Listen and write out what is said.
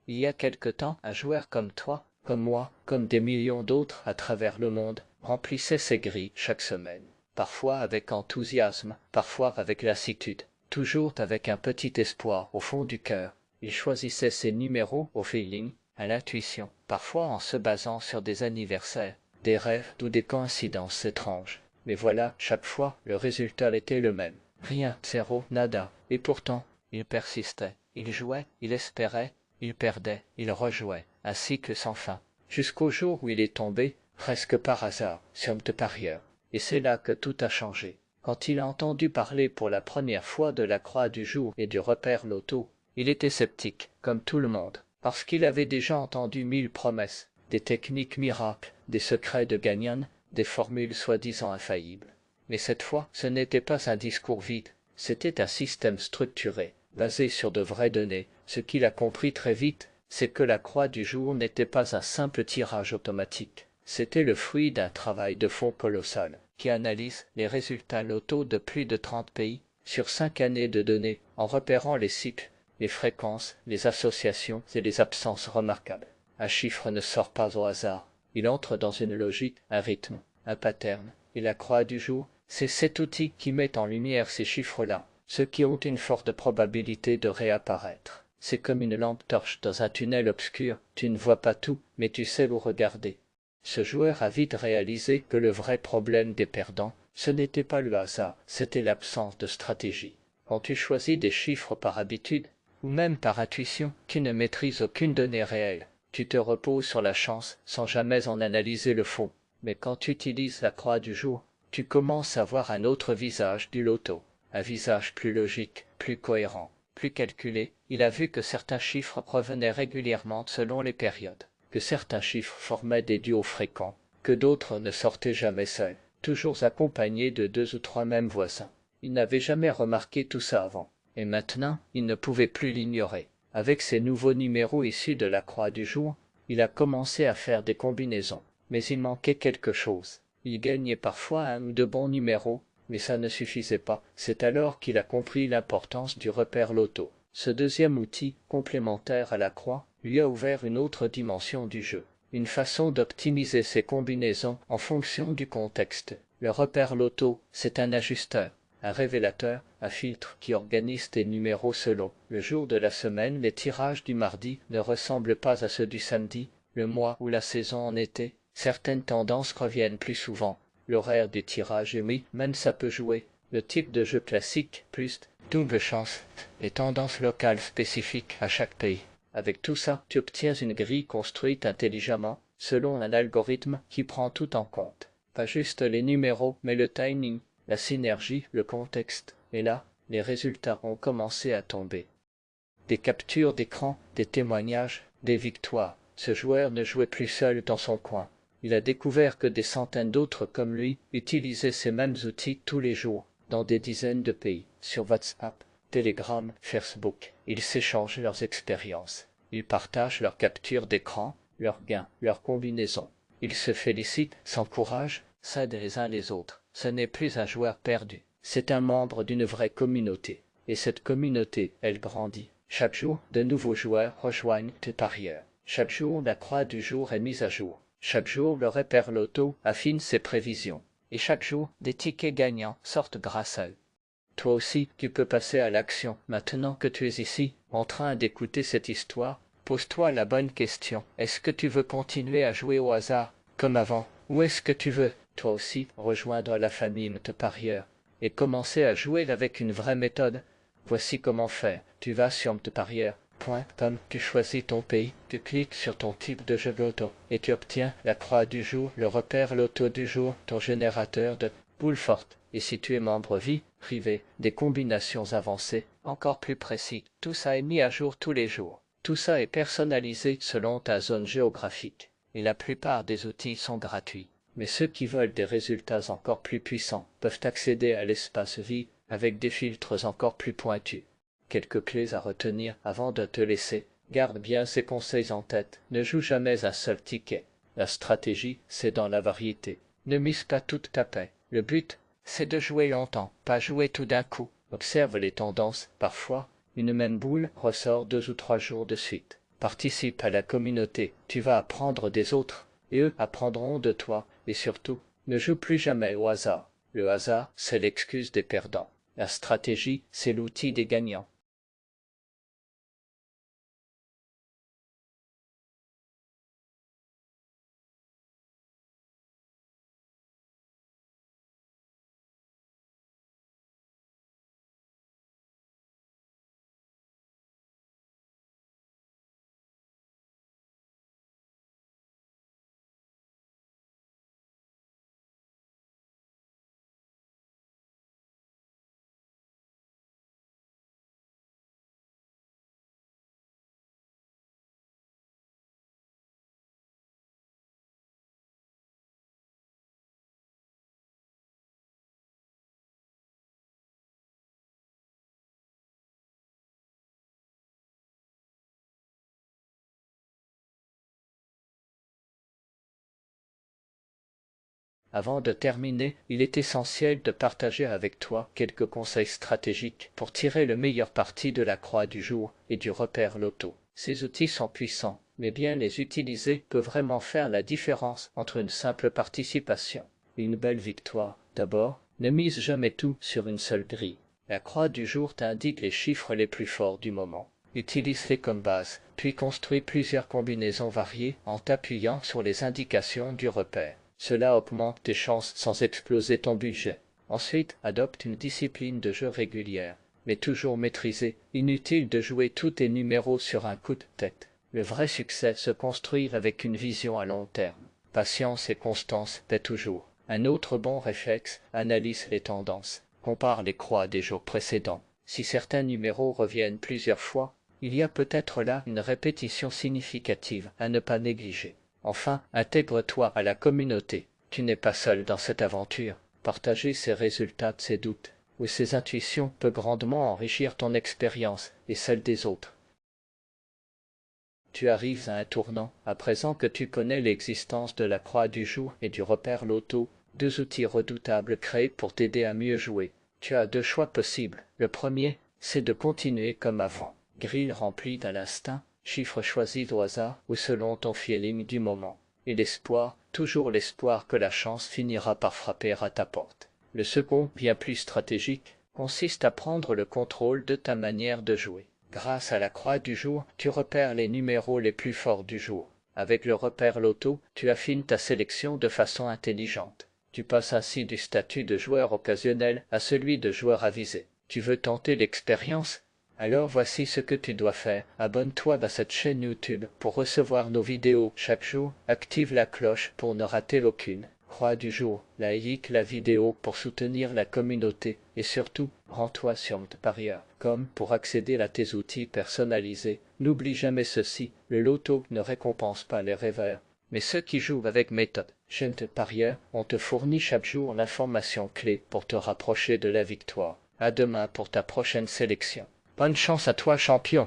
Il y a quelque temps, un joueur comme toi, comme moi, comme des millions d'autres à travers le monde, remplissait ses grilles chaque semaine. Parfois avec enthousiasme, parfois avec lassitude, toujours avec un petit espoir au fond du cœur. Il choisissait ses numéros au feeling, à l'intuition, parfois en se basant sur des anniversaires, des rêves ou des coïncidences étranges. Mais voilà, chaque fois, le résultat était le même. Rien, zéro, nada. Et pourtant, il persistait. Il jouait, il espérait, il perdait, il rejouait, ainsi que sans fin. Jusqu'au jour où il est tombé, presque par hasard, sur le parieur. Et c'est là que tout a changé. Quand il a entendu parler pour la première fois de la croix du jour et du repère loto, il était sceptique, comme tout le monde, parce qu'il avait déjà entendu 1000 promesses, des techniques miracles, des secrets de Gagnon, des formules soi-disant infaillibles. Mais cette fois, ce n'était pas un discours vide, c'était un système structuré, basé sur de vraies données. Ce qu'il a compris très vite, c'est que la croix du jour n'était pas un simple tirage automatique. C'était le fruit d'un travail de fond colossal, qui analyse les résultats loto de plus de 30 pays, sur 5 années de données, en repérant les cycles, les fréquences, les associations et les absences remarquables. Un chiffre ne sort pas au hasard. Il entre dans une logique, un rythme, un pattern. Et la croix du jour, c'est cet outil qui met en lumière ces chiffres-là, ceux qui ont une forte probabilité de réapparaître. C'est comme une lampe torche dans un tunnel obscur, tu ne vois pas tout, mais tu sais où regarder. Ce joueur a vite réalisé que le vrai problème des perdants, ce n'était pas le hasard, c'était l'absence de stratégie. Quand tu choisis des chiffres par habitude, ou même par intuition, tu ne maîtrises aucune donnée réelle. Tu te reposes sur la chance sans jamais en analyser le fond. Mais quand tu utilises la croix du jour, tu commences à voir un autre visage du loto, un visage plus logique, plus cohérent, plus calculé. Il a vu que certains chiffres revenaient régulièrement selon les périodes, que certains chiffres formaient des duos fréquents, que d'autres ne sortaient jamais seuls, toujours accompagnés de 2 ou 3 mêmes voisins. Il n'avait jamais remarqué tout ça avant, et maintenant il ne pouvait plus l'ignorer. Avec ces nouveaux numéros issus de la croix du jour, il a commencé à faire des combinaisons. Mais il manquait quelque chose. Il gagnait parfois un ou deux bons numéros, mais ça ne suffisait pas. C'est alors qu'il a compris l'importance du repère loto. Ce deuxième outil, complémentaire à la croix, lui a ouvert une autre dimension du jeu, une façon d'optimiser ses combinaisons en fonction du contexte. Le repère loto, c'est un ajusteur, un révélateur, un filtre qui organise tes numéros selon le jour de la semaine. Les tirages du mardi ne ressemblent pas à ceux du samedi, le mois ou la saison en été. Certaines tendances reviennent plus souvent. L'horaire du tirage est mis, même ça peut jouer. Le type de jeu classique, plus double chance, les tendances locales spécifiques à chaque pays. Avec tout ça, tu obtiens une grille construite intelligemment, selon un algorithme qui prend tout en compte. Pas juste les numéros, mais le timing, la synergie, le contexte. Et là, les résultats ont commencé à tomber. Des captures d'écran, des témoignages, des victoires. Ce joueur ne jouait plus seul dans son coin. Il a découvert que des centaines d'autres comme lui utilisaient ces mêmes outils tous les jours, dans des dizaines de pays, sur WhatsApp, Telegram, Facebook. Ils s'échangent leurs expériences. Ils partagent leurs captures d'écran, leurs gains, leurs combinaisons. Ils se félicitent, s'encouragent, s'aident les uns les autres. Ce n'est plus un joueur perdu, c'est un membre d'une vraie communauté. Et cette communauté, elle grandit. Chaque jour, de nouveaux joueurs rejoignent tes parieurs. Chaque jour, la croix du jour est mise à jour. Chaque jour, le repère loto affine ses prévisions. Et chaque jour, des tickets gagnants sortent grâce à eux. Toi aussi, tu peux passer à l'action. Maintenant que tu es ici, en train d'écouter cette histoire, pose-toi la bonne question. Est-ce que tu veux continuer à jouer au hasard, comme avant, ou est-ce que tu veux, toi aussi, rejoindre la famille de parieurs et commencer à jouer avec une vraie méthode? Voici comment faire. Tu vas sur mteparieur.com, tu choisis ton pays, tu cliques sur ton type de jeu loto et tu obtiens la croix du jour, le repère loto du jour, ton générateur de boules fortes. Et si tu es membre vie privé, des combinations avancées, encore plus précis. Tout ça est mis à jour tous les jours. Tout ça est personnalisé selon ta zone géographique. Et la plupart des outils sont gratuits. Mais ceux qui veulent des résultats encore plus puissants peuvent accéder à l'espace vie avec des filtres encore plus pointus. Quelques clés à retenir avant de te laisser. Garde bien ces conseils en tête. Ne joue jamais un seul ticket. La stratégie, c'est dans la variété. Ne mise pas toute ta paix. Le but, c'est de jouer longtemps, pas jouer tout d'un coup. Observe les tendances. Parfois, une même boule ressort 2 ou 3 jours de suite. Participe à la communauté, tu vas apprendre des autres, et eux apprendront de toi, et surtout, ne joue plus jamais au hasard. Le hasard, c'est l'excuse des perdants. La stratégie, c'est l'outil des gagnants. Avant de terminer, il est essentiel de partager avec toi quelques conseils stratégiques pour tirer le meilleur parti de la croix du jour et du repère loto. Ces outils sont puissants, mais bien les utiliser peut vraiment faire la différence entre une simple participation et une belle victoire. D'abord, ne mise jamais tout sur une seule grille. La croix du jour t'indique les chiffres les plus forts du moment. Utilise-les comme base, puis construis plusieurs combinaisons variées en t'appuyant sur les indications du repère. Cela augmente tes chances sans exploser ton budget. Ensuite, adopte une discipline de jeu régulière, mais toujours maîtrisée. Inutile de jouer tous tes numéros sur un coup de tête. Le vrai succès se construit avec une vision à long terme. Patience et constance paient toujours. Un autre bon réflexe, analyse les tendances. Compare les croix des jours précédents. Si certains numéros reviennent plusieurs fois, il y a peut-être là une répétition significative à ne pas négliger. Enfin, intègre-toi à la communauté. Tu n'es pas seul dans cette aventure. Partager ses résultats, ses doutes ou ses intuitions peut grandement enrichir ton expérience et celle des autres. Tu arrives à un tournant, à présent que tu connais l'existence de la croix du jour et du repère loto, deux outils redoutables créés pour t'aider à mieux jouer. Tu as deux choix possibles. Le premier, c'est de continuer comme avant. Grille remplie à l'instinct, chiffres choisis au hasard ou selon ton feeling du moment. Et l'espoir, toujours l'espoir que la chance finira par frapper à ta porte. Le second, bien plus stratégique, consiste à prendre le contrôle de ta manière de jouer. Grâce à la croix du jour, tu repères les numéros les plus forts du jour. Avec le repère loto, tu affines ta sélection de façon intelligente. Tu passes ainsi du statut de joueur occasionnel à celui de joueur avisé. Tu veux tenter l'expérience? Alors voici ce que tu dois faire. Abonne-toi à cette chaîne YouTube pour recevoir nos vidéos chaque jour. Active la cloche pour ne rater aucune. Croix du jour, like la vidéo pour soutenir la communauté et surtout, rends-toi sur Parieur.com pour accéder à tes outils personnalisés. N'oublie jamais ceci, le loto ne récompense pas les rêveurs, mais ceux qui jouent avec méthode. Chaîne de Parieur, on te fournit chaque jour l'information clé pour te rapprocher de la victoire. À demain pour ta prochaine sélection. Bonne chance à toi, champion!